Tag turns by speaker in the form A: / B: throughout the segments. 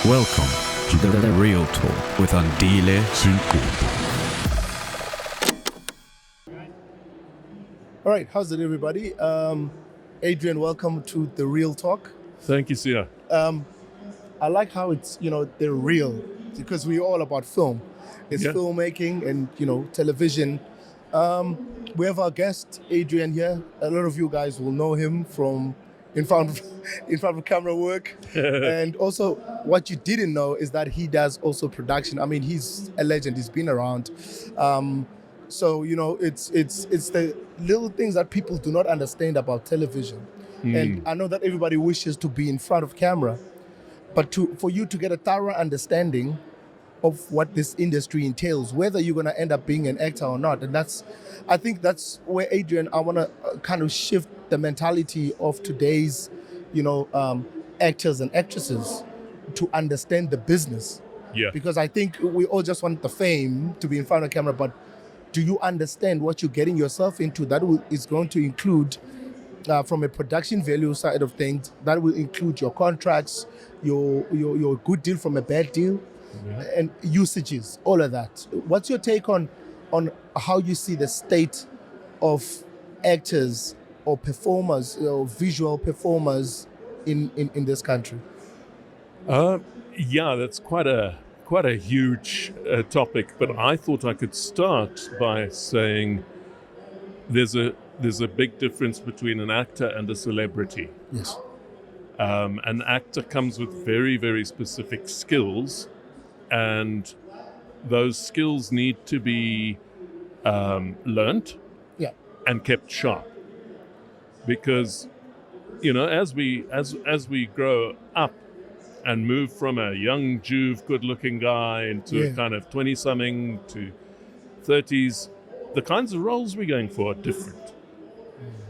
A: Welcome to the Real Talk with Andile Zinkuku.
B: All right, how's it, everybody? Adrian, welcome to the Real Talk.
C: Thank you, Sia.
B: I like how it's, they're real because we're all about film. It's filmmaking and, television. We have our guest, Adrian, here. A lot of you guys will know him from in front of camera work. And also, what you didn't know is that he does also production. I mean, he's a legend. He's been around. So, it's the little things that people do not understand about television. And I know that everybody wishes to be in front of camera, but for you to get a thorough understanding of what this industry entails, whether you're going to end up being an actor or not. And I think that's where, Adrian, I want to kind of shift the mentality of today's, actors and actresses to understand the business.
C: Yeah.
B: Because I think we all just want the fame to be in front of camera, but do you understand what you're getting yourself into? That is going to include, from a production value side of things, that will include your contracts, your good deal from a bad deal, and usages, all of that. What's your take on how you see the state of actors or performers, visual performers in this country?
C: That's quite a huge topic, but I thought I could start by saying there's a big difference between an actor and a celebrity.
B: Yes.
C: An actor comes with very, very specific skills, and those skills need to be learnt and kept sharp. Because, as we grow up and move from a young Juve, good-looking guy into a kind of 20-something to 30s, the kinds of roles we're going for are different.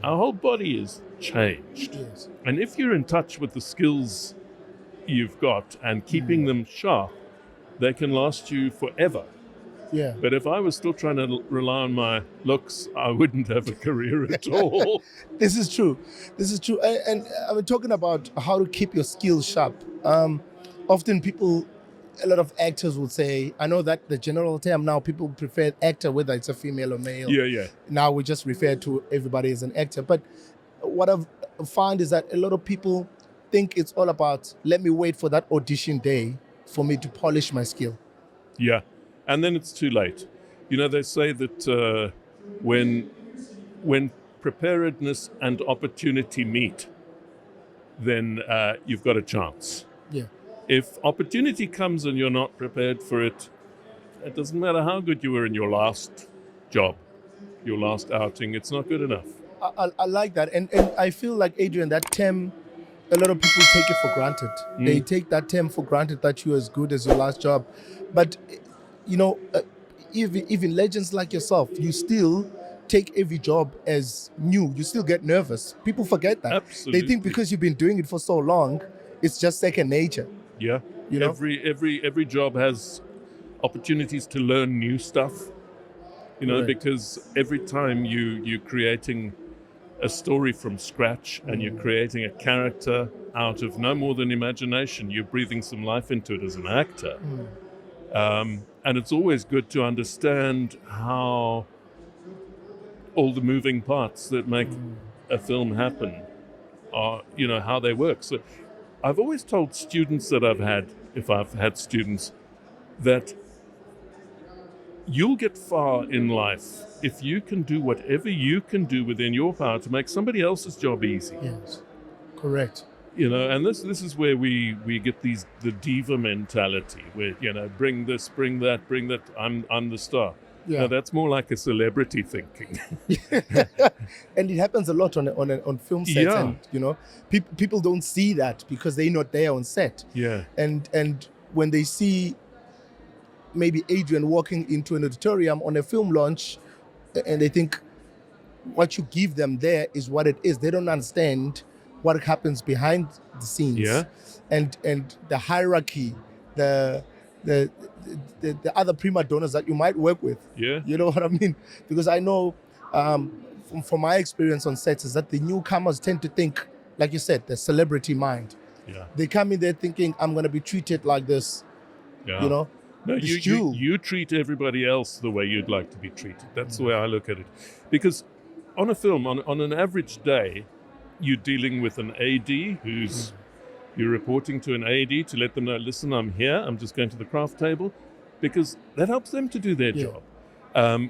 C: Our whole body is changed.
B: Yes.
C: And if you're in touch with the skills you've got and keeping them sharp, they can last you forever.
B: Yeah.
C: But if I was still trying to rely on my looks, I wouldn't have a career at all.
B: This is true. And I'm talking about how to keep your skills sharp. Often a lot of actors will say, I know that the general term now, people prefer actor, whether it's a female or male.
C: Yeah.
B: Now we just refer to everybody as an actor. But what I've found is that a lot of people think it's all about, let me wait for that audition day for me to polish my skill.
C: Yeah. And then it's too late. They say that when preparedness and opportunity meet, then you've got a chance.
B: Yeah.
C: If opportunity comes and you're not prepared for it, it doesn't matter how good you were in your last job, your last outing, it's not good enough.
B: I like that. And I feel like, Adrian, that term, a lot of people take it for granted. They take that term for granted, that you're as good as your last job. But even legends like yourself, you still take every job as new. You still get nervous. People forget that.
C: Absolutely.
B: They think because you've been doing it for so long, it's just second nature.
C: Yeah. Every job has opportunities to learn new stuff.
B: Right.
C: Because every time you're creating a story from scratch and you're creating a character out of no more than imagination, you're breathing some life into it as an actor. And it's always good to understand how all the moving parts that make a film happen are, how they work. So I've always told students that if I've had students, that you'll get far in life if you can do whatever you can do within your power to make somebody else's job easy.
B: Yes, correct.
C: And this is where we get the diva mentality, where bring this, bring that, I'm the star.
B: Yeah.
C: Now, that's more like a celebrity thinking.
B: And it happens a lot on film sets, and people don't see that because they're not there on set.
C: Yeah.
B: And when they see maybe Adrian walking into an auditorium on a film launch, and they think what you give them there is what it is. They don't understand what happens behind the scenes.
C: Yeah.
B: And the hierarchy, the other prima donnas that you might work with.
C: Yeah.
B: You know what I mean? Because I know from my experience on sets is that the newcomers tend to think, like you said, the celebrity mind.
C: Yeah.
B: They come in there thinking, I'm going to be treated like this,
C: Yeah.
B: you know.
C: No,
B: It's
C: you treat everybody else the way you'd like to be treated. That's the way I look at it. Because on a film, on an average day, you're dealing with an AD who's you're reporting to an AD to let them know, listen, I'm here. I'm just going to the craft table, because that helps them to do their job.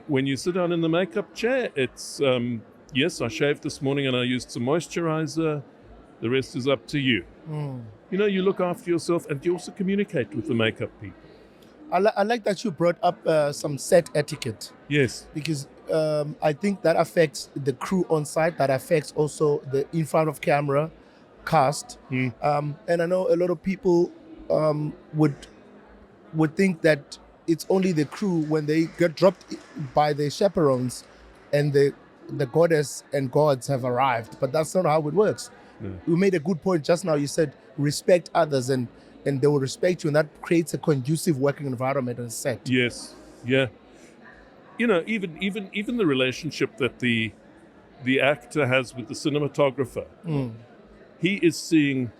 C: When you sit down in the makeup chair, it's yes, I shaved this morning and I used some moisturizer. The rest is up to you. You know, you look after yourself and you also communicate with the makeup people.
B: I like that you brought up some set etiquette.
C: Yes.
B: Because I think that affects the crew on site, that affects also the in front of camera cast. And I know a lot of people would think that it's only the crew when they get dropped by their chaperones and the goddess and gods have arrived. But that's not how it works. You made a good point just now. You said respect others and they will respect you, and that creates a conducive working environment on set.
C: Yes. Yeah. You know, even the relationship that the actor has with the cinematographer. He is seeing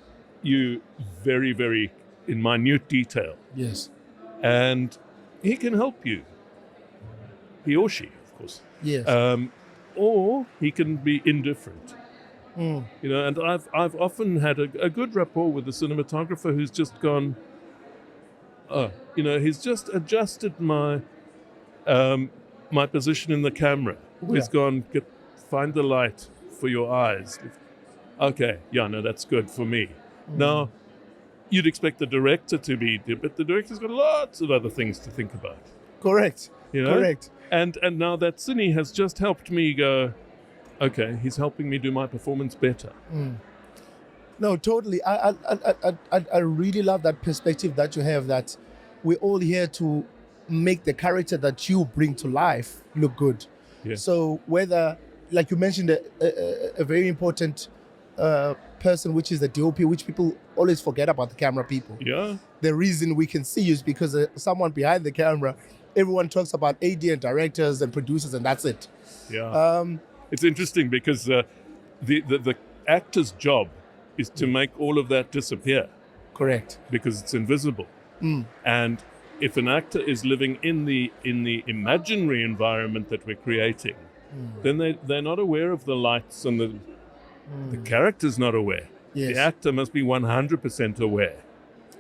C: you very, very in minute detail.
B: Yes.
C: And he can help you. He or she, of course.
B: Yes.
C: Or he can be indifferent. You know, and I've often had a good rapport with the cinematographer who's just gone, you know, he's just adjusted my my position in the camera. He's gone, find the light for your eyes. Okay, yeah, no, that's good for me. Now, you'd expect the director to be, but the director's got lots of other things to think about.
B: Correct.
C: You know?
B: Correct.
C: And now that cine has just helped me go, okay, he's helping me do my performance better.
B: No, totally. I really love that perspective that you have, that we're all here to make the character that you bring to life look good.
C: Yeah.
B: So whether, like you mentioned, a very important person, which is the DOP, which people always forget about, the camera people.
C: Yeah.
B: The reason we can see you is because someone behind the camera. Everyone talks about AD and directors and producers, and that's it.
C: Yeah. It's interesting because the actor's job is to make all of that disappear.
B: Correct.
C: Because it's invisible. And if an actor is living in the imaginary environment that we're creating, then they're not aware of the lights, and the character's not aware.
B: Yes.
C: The actor must be 100% aware.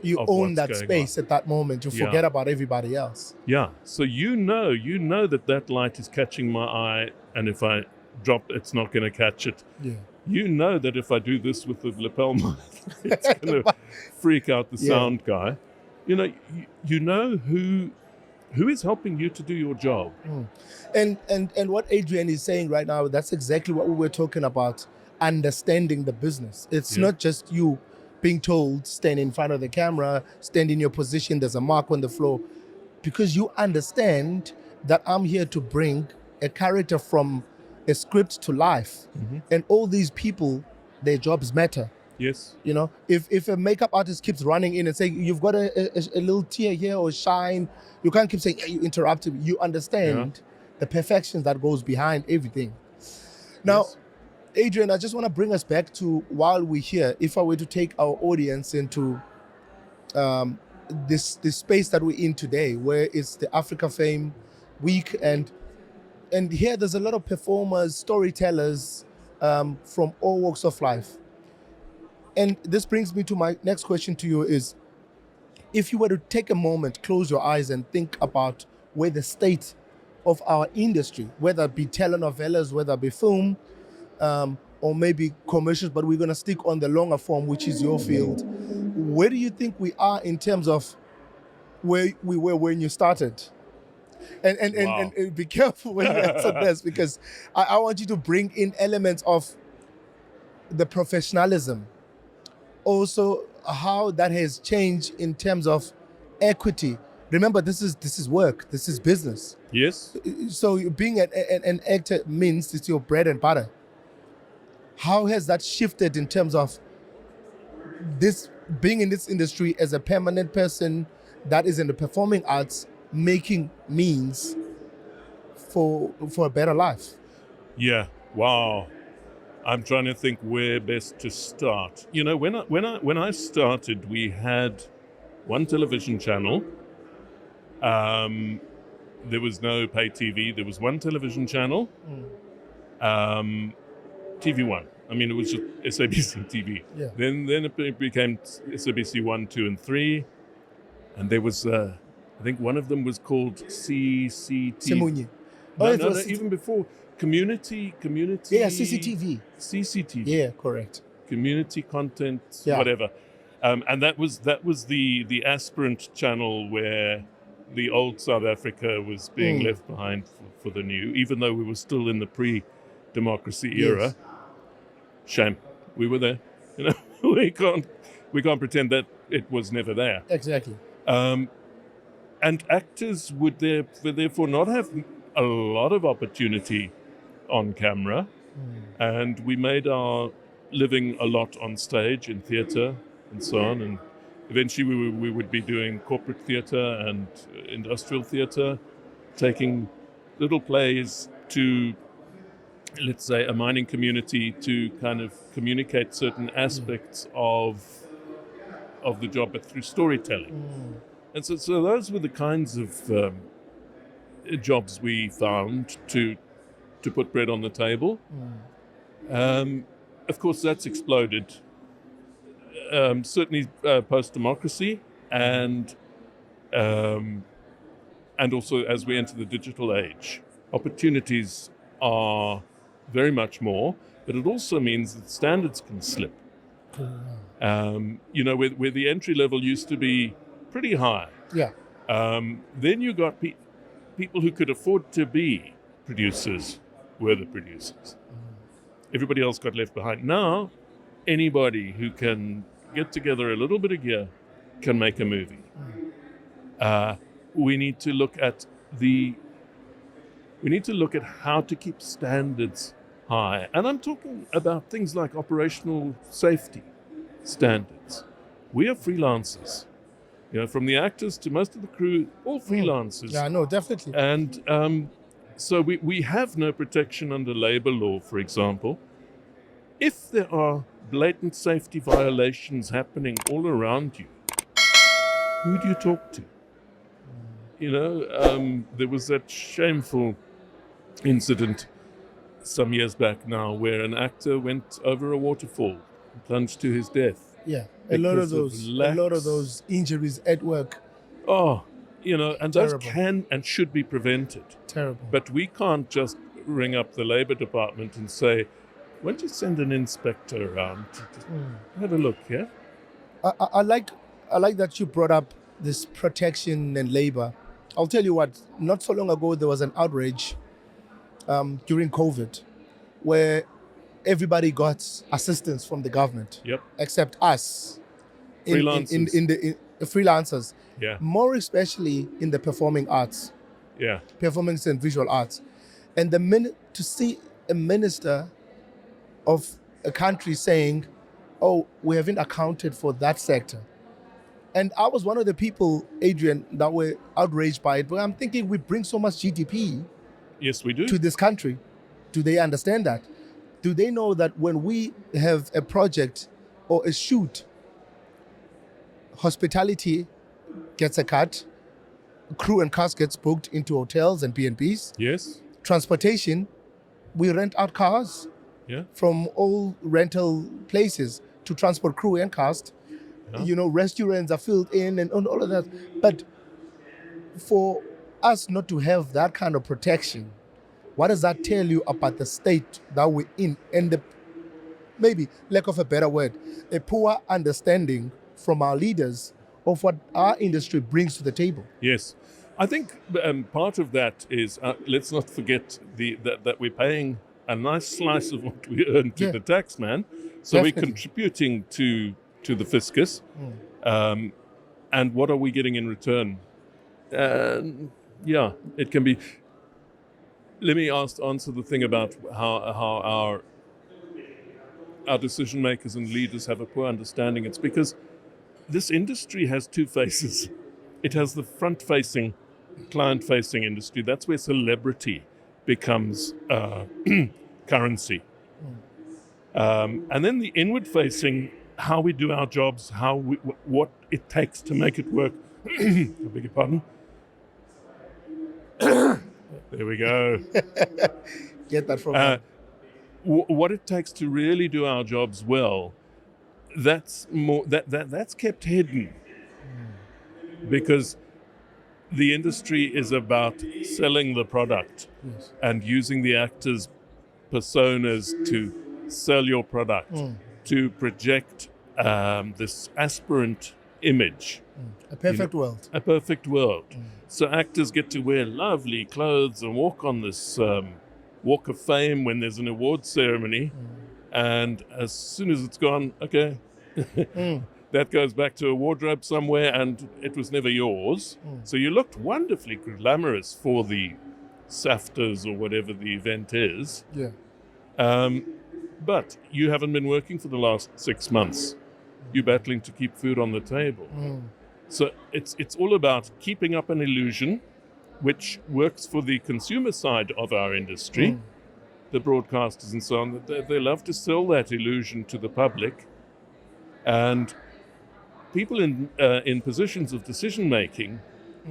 B: You own that space at that moment. You forget about everybody else.
C: Yeah. So you know that light is catching my eye, and if I drop, it's not going to catch it.
B: Yeah.
C: You know that if I do this with the lapel mic, it's going to freak out the sound guy. You know, you know who is helping you to do your job.
B: And what Adrian is saying right now, that's exactly what we were talking about, understanding the business. It's not just you being told, stand in front of the camera, stand in your position, there's a mark on the floor. Because you understand that I'm here to bring a character from a script to life. And all these people, their jobs matter.
C: Yes.
B: You know, if a makeup artist keeps running in and saying, you've got a little tear here or shine, you can't keep saying, hey, you interrupted me. You understand the perfection that goes behind everything. Now, Adrian, I just want to bring us back to, while we're here, if I were to take our audience into this space that we're in today, where it's the Africa Fame Week, and here there's a lot of performers, storytellers from all walks of life. And this brings me to my next question to you is, if you were to take a moment, close your eyes and think about where the state of our industry, whether it be telenovelas, whether it be film, or maybe commercials, but we're going to stick on the longer form, which is your field. Where do you think we are in terms of where we were when you started? And be careful when you answer this, because I want you to bring in elements of the professionalism. Also, how that has changed in terms of equity. Remember, this is work. This is business.
C: Yes.
B: So being an actor means it's your bread and butter. How has that shifted in terms of this being in this industry as a permanent person that is in the performing arts, making means for a better life?
C: Yeah. Wow. I'm trying to think where best to start. You know, when I started, we had one television channel. There was no pay TV. There was one television channel. TV1. I mean, it was just SABC TV.
B: Yeah.
C: Then it became SABC 1, 2, and 3. And there was, I think one of them was called CCTV.
B: Simunye.
C: No, even before. Community.
B: Yeah, CCTV.
C: CCTV.
B: Yeah, correct.
C: Community content, whatever. And that was the aspirant channel where the old South Africa was being left behind for the new, even though we were still in the pre-democracy era.
B: Yes.
C: Shame. We were there. You know, we can't pretend that it was never there.
B: Exactly.
C: And actors would therefore not have a lot of opportunity on camera. And we made our living a lot on stage, in theatre and so on. And eventually we would be doing corporate theatre and industrial theatre, taking little plays to, let's say, a mining community to kind of communicate certain aspects of the job, but through storytelling. And so those were the kinds of jobs we found to put bread on the table. Of course, that's exploded. Certainly post-democracy, and also as we enter the digital age, opportunities are very much more, but it also means that standards can slip. You know, where the entry level used to be pretty high.
B: Yeah.
C: Then you got people who could afford to be producers were the producers. Everybody else got left behind. Now, anybody who can get together a little bit of gear can make a movie. We need to look at how to keep standards high. And I'm talking about things like operational safety standards. We are freelancers. You know, from the actors to most of the crew, all freelancers.
B: Yeah, no, definitely.
C: And so we have no protection under labor law, for example. If there are blatant safety violations happening all around you, who do you talk to? You know, there was that shameful incident some years back now where an actor went over a waterfall and plunged to his death.
B: Yeah, a lot of those injuries at work.
C: Oh, you know, and
B: Terrible.
C: those can and should be prevented.
B: Terrible.
C: But we can't just ring up the Labour Department and say, why don't you send an inspector around to have a look, yeah?
B: I like that you brought up this protection and labor. I'll tell you what, not so long ago there was an outrage during COVID where everybody got assistance from the government.
C: Yep.
B: Except us.
C: Freelancers.
B: In the freelancers.
C: Yeah.
B: More especially in the performing arts.
C: Yeah.
B: Performance and visual arts. And to see a minister of a country saying, oh, we haven't accounted for that sector. And I was one of the people, Adrian, that were outraged by it. But I'm thinking we bring so much GDP
C: Yes, we do.
B: to this country. Do they understand that? Do they know that when we have a project or a shoot, hospitality gets a cut, crew and cast gets booked into hotels and B&Bs.
C: Yes.
B: Transportation, we rent out cars from all rental places to transport crew and cast.
C: Yeah.
B: You know, restaurants are filled in and all of that. But for us not to have that kind of protection, what does that tell you about the state that we're in? And the, maybe, lack of a better word, a poor understanding from our leaders of what our industry brings to the table.
C: Yes. I think part of that is, let's not forget that we're paying a nice slice of what we earn to the tax man. So
B: Definitely.
C: we're contributing to the fiscus. And what are we getting in return? Yeah, it can be. Let me answer the thing about how our decision makers and leaders have a poor understanding. It's because this industry has two faces. It has the front-facing, client-facing industry. That's where celebrity becomes currency. And then the inward-facing, how we do our jobs, what it takes to make it work. I beg your pardon. There we go.
B: Get that from
C: what it takes to really do our jobs well, that's more that's kept hidden, because the industry is about selling the product and using the actors' personas to sell your product, to project this aspirant image.
B: A perfect world.
C: A perfect world. So actors get to wear lovely clothes and walk on this walk of fame when there's an award ceremony. And as soon as it's gone, okay, that goes back to a wardrobe somewhere and it was never yours. So you looked wonderfully glamorous for the SAFTAs or whatever the event is.
B: Yeah.
C: But you haven't been working for the last 6 months. You're battling to keep food on the table. So it's all about keeping up an illusion, which works for the consumer side of our industry, the broadcasters and so on. They love to sell that illusion to the public. And people in positions of decision making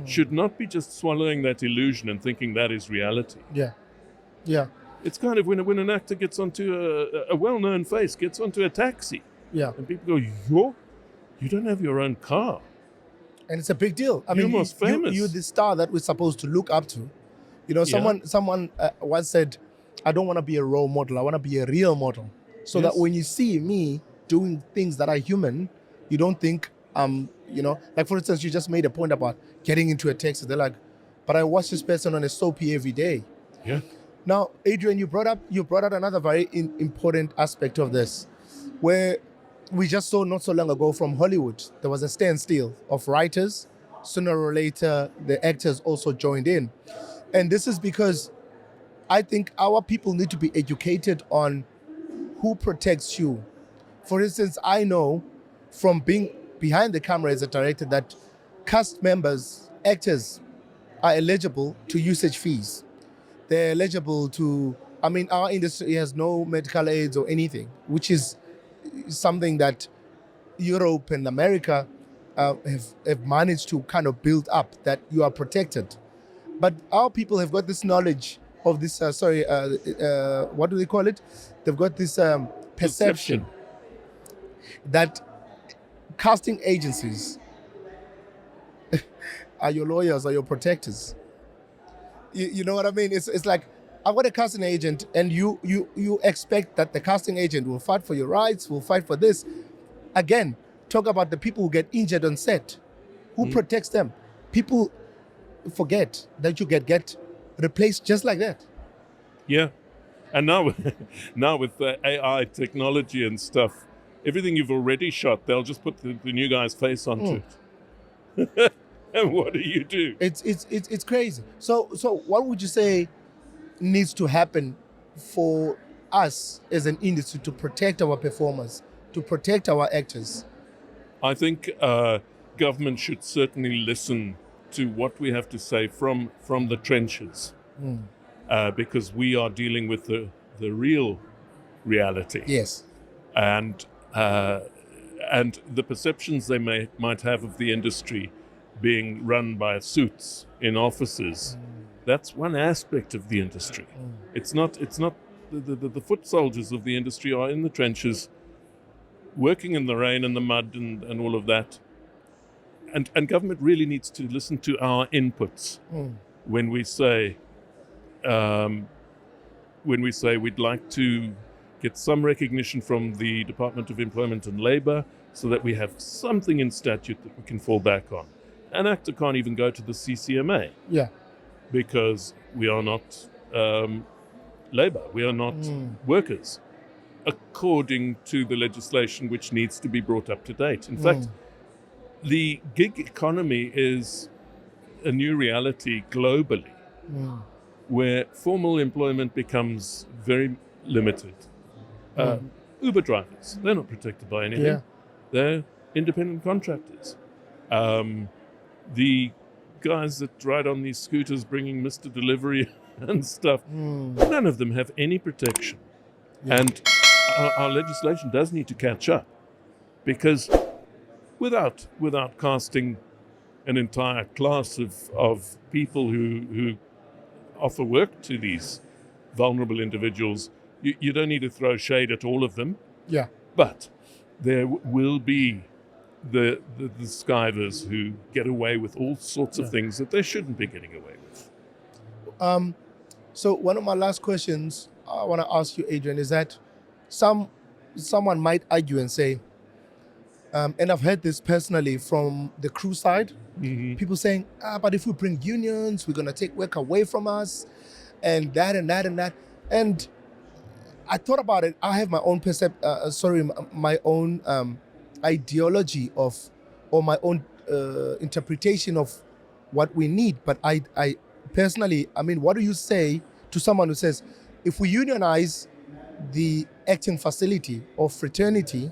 C: should not be just swallowing that illusion and thinking that is reality.
B: Yeah. Yeah.
C: It's kind of when an actor gets onto a well-known face, gets onto a taxi.
B: Yeah.
C: And people go, you don't have your own car.
B: And it's a big deal. I mean,
C: most famous.
B: You're the star that we're supposed to look up to. You know, someone once said, I don't want to be a role model. I want to be a real model. So that when you see me doing things that are human, you don't think, like for instance, you just made a point about getting into a taxi. They're like, but I watch this person on a soapy every day.
C: Yeah.
B: Now, Adrian, you brought out another very important aspect of this, where we just saw not so long ago from Hollywood, there was a standstill of writers. Sooner or later, the actors also joined in. And this is because I think our people need to be educated on who protects you. For instance, I know from being behind the camera as a director that cast members, actors, are eligible to usage fees. They're eligible to, our industry has no medical aids or anything, which is something that Europe and America have managed to kind of build up, that you are protected. But our people have got this knowledge of this, what do they call it? They've got this perception that casting agencies are your lawyers, are your protectors. You know what I mean? It's like, I've got a casting agent, and you expect that the casting agent will fight for your rights, will fight for this. Again, talk about the people who get injured on set. Who protects them? People forget that you get replaced just like that.
C: Yeah. And now with the AI technology and stuff, everything you've already shot, they'll just put the new guy's face onto it. And what do you do?
B: It's crazy. So what would you say needs to happen for us as an industry to protect our performers, to protect our actors?
C: I think government should certainly listen to what we have to say from the trenches, because we are dealing with the real reality.
B: Yes.
C: And the perceptions they might have of the industry being run by suits in offices. That's one aspect of the industry. It's not the foot soldiers of the industry are in the trenches, working in the rain and the mud and all of that. And government really needs to listen to our inputs when we say we'd like to get some recognition from the Department of Employment and Labour so that we have something in statute that we can fall back on. An actor can't even go to the CCMA.
B: Yeah.
C: Because we are not labour, we are not workers, according to the legislation which needs to be brought up to date. In fact, the gig economy is a new reality globally, where formal employment becomes very limited. Uber drivers, they're not protected by anything.
B: Yeah.
C: They're independent contractors. The guys that ride on these scooters bringing Mr. Delivery and stuff, none of them have any protection. Yeah. And our legislation does need to catch up, because without casting an entire class of people who offer work to these vulnerable individuals, you don't need to throw shade at all of them.
B: Yeah.
C: But there will be the skivers who get away with all sorts of things that they shouldn't be getting away with.
B: So one of my last questions I want to ask you, Adrian, is that someone might argue and say, and I've heard this personally from the crew side, people saying, but if we bring unions, we're going to take work away from us, and that and that and that. And I thought about it. I have my own my own ideology of, or my own interpretation of what we need. But I personally, I mean, what do you say to someone who says, if we unionize the acting facility or fraternity,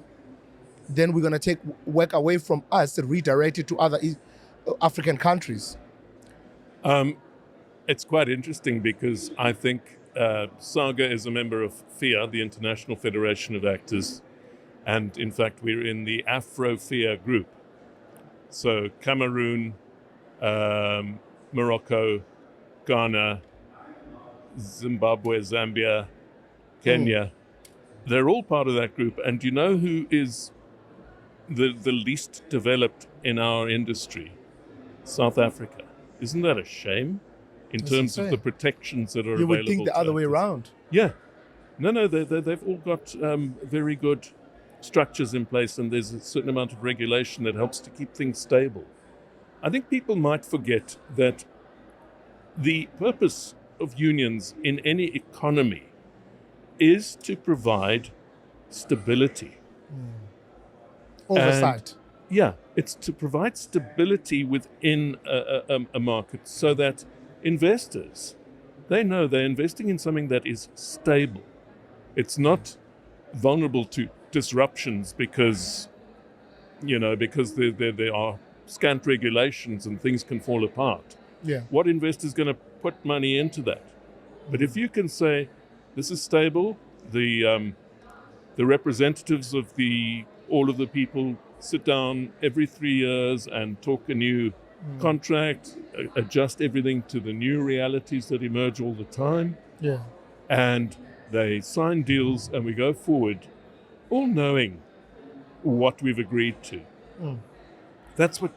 B: then we're going to take work away from us and redirect it to other African countries?
C: It's quite interesting, because I think SAGA is a member of FIA, the International Federation of Actors, and in fact we're in the Afro-FIA group. So Cameroon, Morocco, Ghana, Zimbabwe, Zambia, Kenya, they're all part of that group. And do you know who is the least developed in our industry? South Africa. Isn't that a shame in terms of the protections that are available?
B: You would think the other way around.
C: Yeah. No, they've all got very good structures in place, and there's a certain amount of regulation that helps to keep things stable. I think people might forget that the purpose of unions in any economy is to provide stability.
B: Oversight.
C: And, it's to provide stability within a market, so that investors, they know they're investing in something that is stable. It's not vulnerable to disruptions because there are scant regulations and things can fall apart.
B: Yeah.
C: What investor is going to put money into that? But if you can say, this is stable, the representatives of all of the people sit down every 3 years and talk a new contract, adjust everything to the new realities that emerge all the time.
B: Yeah.
C: And they sign deals, and we go forward, all knowing what we've agreed to. That's what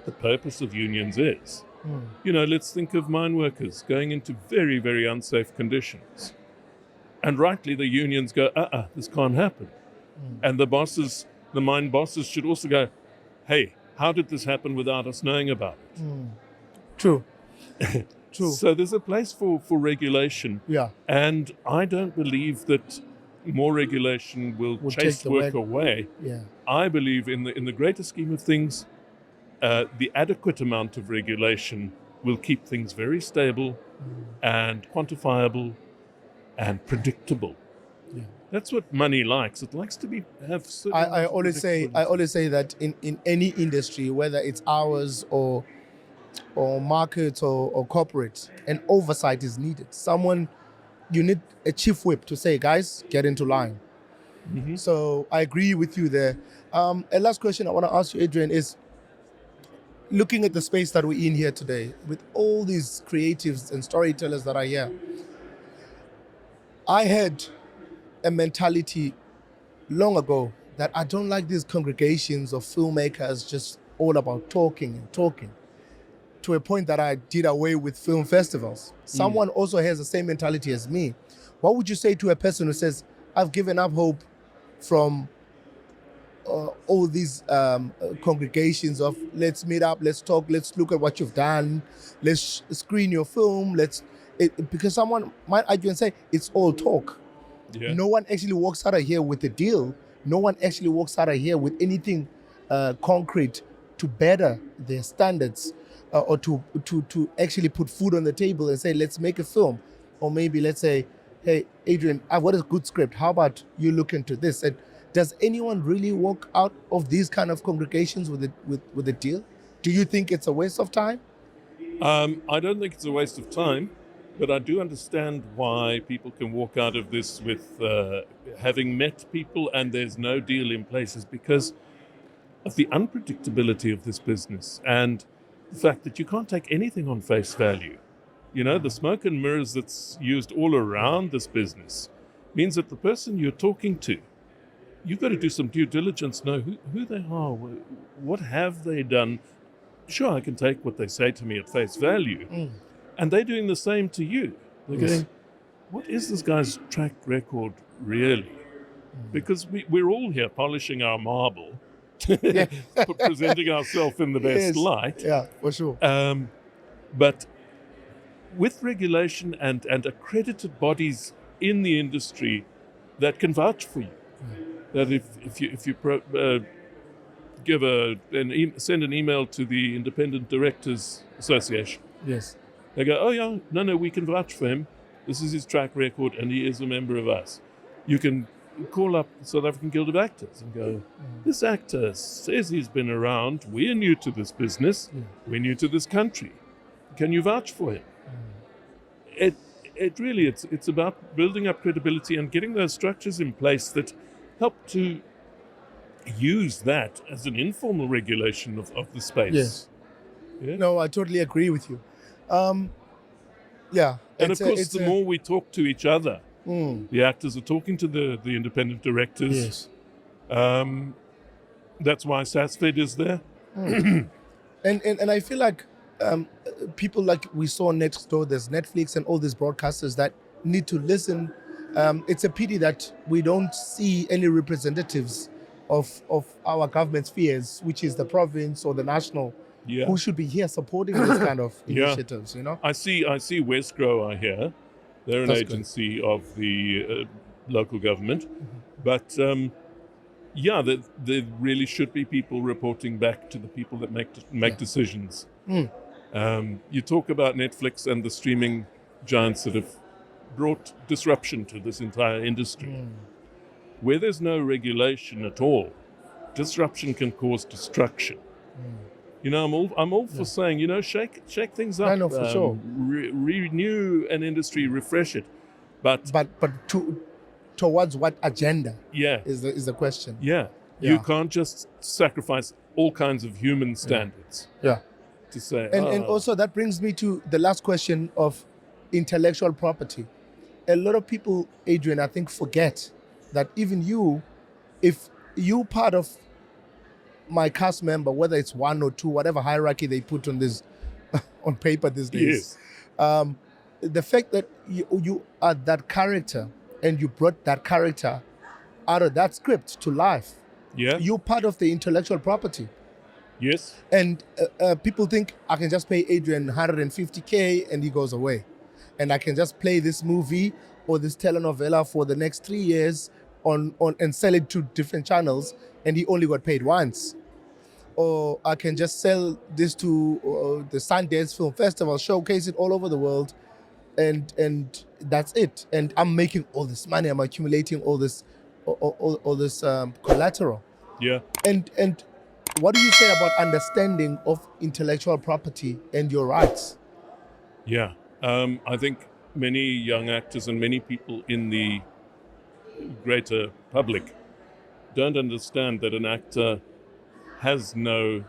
C: the purpose of unions is. Let's think of mine workers going into very, very unsafe conditions. And rightly, the unions go, this can't happen. And the mine bosses should also go, hey, how did this happen without us knowing about it?
B: True.
C: So there's a place for regulation.
B: Yeah.
C: And I don't believe that more regulation will chase work away.
B: Yeah.
C: I believe in the greater scheme of things, the adequate amount of regulation will keep things very stable and quantifiable and predictable. Yeah. That's what money likes. It likes to have certain.
B: I always say that in any industry, whether it's ours or markets or corporate, an oversight is needed. You need a chief whip to say, guys, get into line. So I agree with you there. A last question I want to ask you, Adrian, is looking at the space that we're in here today, with all these creatives and storytellers that are here, I had a mentality long ago that I don't like these congregations of filmmakers just all about talking and talking, to a point that I did away with film festivals. Someone also has the same mentality as me. What would you say to a person who says, I've given up hope from all these congregations of let's meet up, let's talk, let's look at what you've done, let's screen your film, because someone might argue and say it's all talk. Yeah. No one actually walks out of here with a deal. No one actually walks out of here with anything concrete to better their standards or to actually put food on the table and say, let's make a film. Or maybe let's say, hey, Adrian, I've got a good script. How about you look into this? And does anyone really walk out of these kind of congregations with a deal? Do you think it's a waste of time?
C: I don't think it's a waste of time. But I do understand why people can walk out of this with having met people and there's no deal in place, is because of the unpredictability of this business and the fact that you can't take anything on face value. You know, the smoke and mirrors that's used all around this business means that the person you're talking to, you've got to do some due diligence, know who they are, what have they done. Sure, I can take what they say to me at face value. And they're doing the same to you. They're going, what is this guy's track record really? Because we're all here polishing our marble, presenting ourselves in the best light.
B: Yeah, for sure.
C: But with regulation and accredited bodies in the industry that can vouch for you, that if you send an email to the Independent Directors Association,
B: yes,
C: they go, oh yeah, no, we can vouch for him. This is his track record, and he is a member of us. You can call up the South African Guild of Actors and go, this actor says he's been around. We're new to this business. We're new to this country. Can you vouch for him? It really, it's about building up credibility and getting those structures in place that help to use that as an informal regulation of the space.
B: Yes.
C: Yeah?
B: No, I totally agree with you. Yeah.
C: And of course, the more we talk to each other, the actors are talking to the independent directors.
B: Yes.
C: That's why SASFED is there.
B: And I feel like people like we saw next door, there's Netflix and all these broadcasters that need to listen. It's a pity that we don't see any representatives of our government spheres, which is the province or the national, who should be here supporting this kind of initiatives, you know?
C: I see Westgrow are here. They're an agency of the local government. But there really should be people reporting back to the people that make decisions. You talk about Netflix and the streaming giants that have brought disruption to this entire industry. Where there's no regulation at all, disruption can cause destruction. You know, I'm all for saying, you know, shake things up.
B: I know, for sure.
C: Renew an industry, refresh it, but
B: towards what agenda?
C: Yeah,
B: is the question.
C: Yeah, you can't just sacrifice all kinds of human standards.
B: Yeah.
C: To say,
B: and also that brings me to the last question of intellectual property. A lot of people, Adrian, I think forget that even you, if you part of my cast member, whether it's one or two, whatever hierarchy they put on this on paper these days, the fact that you are that character and you brought that character out of that script to life, you're part of the intellectual property.
C: Yes.
B: And people think I can just pay Adrian 150K and he goes away. And I can just play this movie or this telenovela for the next 3 years on and sell it to different channels and he only got paid once. Or I can just sell this to the Sundance Film Festival, showcase it all over the world, and that's it. And I'm making all this money. I'm accumulating all this collateral.
C: Yeah.
B: And what do you say about understanding of intellectual property and your rights?
C: Yeah. I think many young actors and many people in the greater public don't understand that an actor has no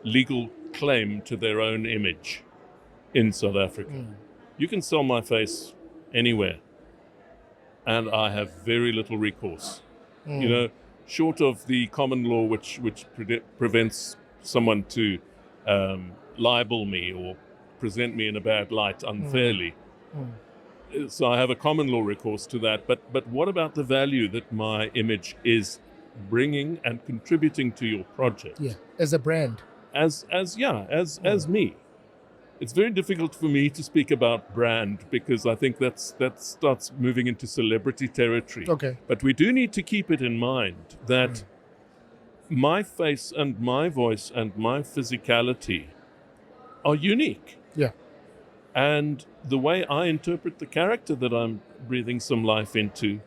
C: legal claim to their own image in South Africa. You can sell my face anywhere, and I have very little recourse. You know, short of the common law, which prevents someone to libel me or present me in a bad light unfairly. So I have a common law recourse to that. But what about the value that my image is bringing and contributing to your project?
B: Yeah, as a brand.
C: As me. It's very difficult for me to speak about brand because I think that starts moving into celebrity territory.
B: Okay.
C: But we do need to keep it in mind that my face and my voice and my physicality are unique.
B: Yeah.
C: And the way I interpret the character that I'm breathing some life into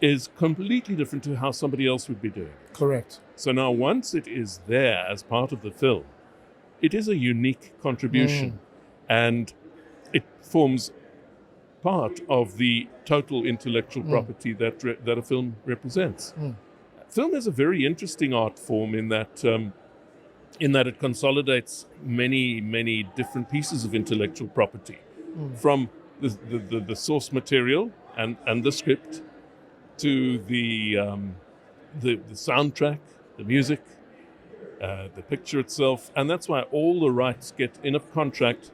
C: is completely different to how somebody else would be doing it.
B: Correct.
C: So now once it is there as part of the film, it is a unique contribution. And it forms part of the total intellectual property that a film represents. Film is a very interesting art form in that it consolidates many different pieces of intellectual property, from the source material and the script to the soundtrack, the music, the picture itself, and that's why all the rights get in a contract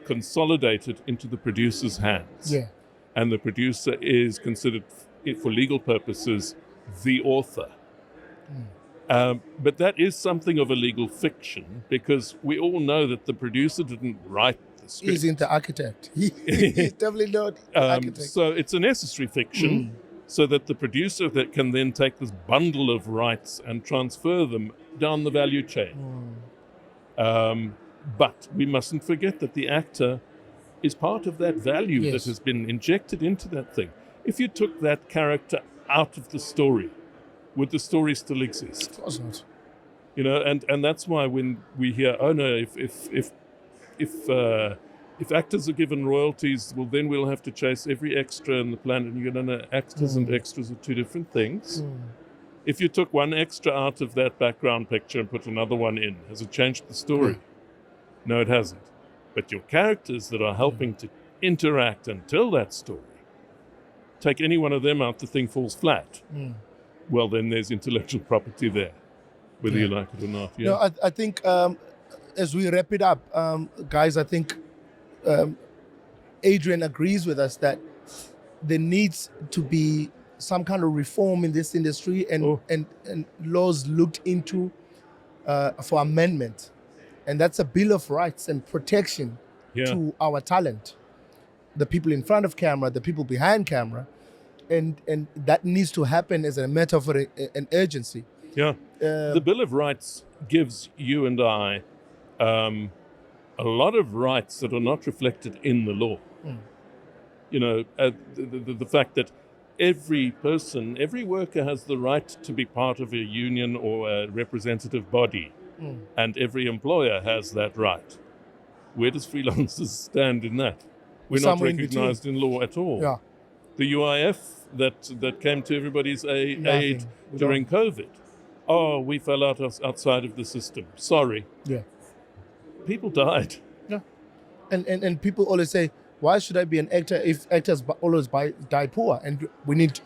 C: consolidated into the producer's hands.
B: Yeah.
C: And the producer is considered, for legal purposes, the author. But that is something of a legal fiction, because we all know that the producer didn't write the script.
B: He's the architect. He's definitely not the architect.
C: So it's a necessary fiction, so that the producer that can then take this bundle of rights and transfer them down the value chain. But we mustn't forget that the actor is part of that value that has been injected into that thing. If you took that character out of the story, would the story still exist?
B: Of course not.
C: You know, and that's why when we hear, oh no, if actors are given royalties, well then we'll have to chase every extra on the planet. And you go, no, actors and extras are two different things. If you took one extra out of that background picture and put another one in, has it changed the story? No, it hasn't. But your characters that are helping to interact and tell that story, take any one of them out, the thing falls flat. Well, then there's intellectual property there, whether you like it or not. Yeah.
B: No, I think as we wrap it up, guys, I think Adrian agrees with us that there needs to be some kind of reform in this industry and laws looked into for amendment. And that's a Bill of Rights and protection to our talent, the people in front of camera, the people behind camera. And that needs to happen as a matter of an urgency.
C: Yeah. The Bill of Rights gives you and I a lot of rights that are not reflected in the law. You know, the fact that every person, every worker has the right to be part of a union or a representative body. And every employer has that right. Where does freelancers stand in that? We're not recognized in law at all.
B: Yeah.
C: The UIF that came to everybody's aid during COVID. Oh, we fell outside of the system. Sorry. Yeah. People died.
B: Yeah. And people always say, why should I be an actor if actors always die poor? And we need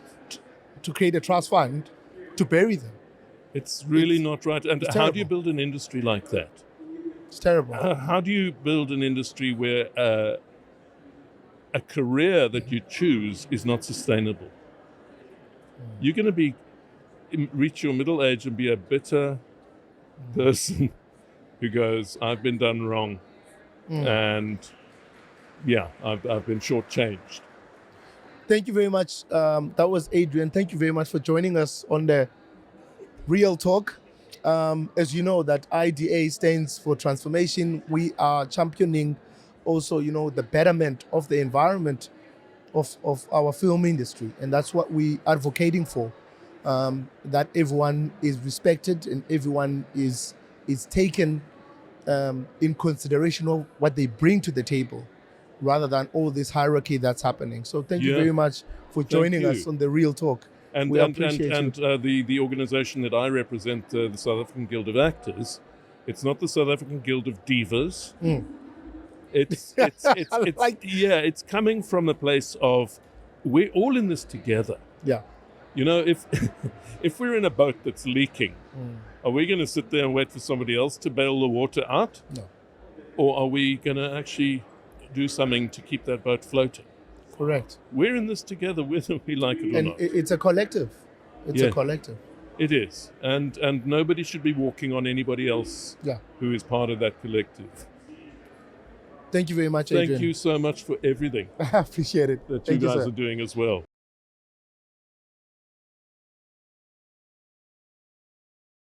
B: to create a trust fund to bury them.
C: It's really not right. And how do you build an industry like that?
B: It's terrible.
C: How do you build an industry where a career that you choose is not sustainable? You're going to reach your middle age and be a bitter person who goes, I've been done wrong. And I've been shortchanged.
B: Thank you very much. That was Adrian. Thank you very much for joining us on the Real Talk. As you know, that IDA stands for transformation. We are championing also, the betterment of the environment of our film industry. And that's what we are advocating for, that everyone is respected and everyone is taken in consideration of what they bring to the table, rather than all this hierarchy that's happening. So thank you very much for joining us on the Real Talk.
C: And
B: we appreciate
C: the organization that I represent, the South African Guild of Actors, it's not the South African Guild of Divas. It's coming from a place of we're all in this together.
B: Yeah.
C: You know, if we're in a boat that's leaking, are we going to sit there and wait for somebody else to bail the water out?
B: No.
C: Or are we going to actually do something to keep that boat floating?
B: Correct.
C: We're in this together, whether we like it or not.
B: And it's a collective. It's a collective.
C: It is. And nobody should be walking on anybody else who is part of that collective.
B: Thank you very much, Adrian.
C: Thank you so much for everything.
B: I appreciate it.
C: That you guys are doing as well.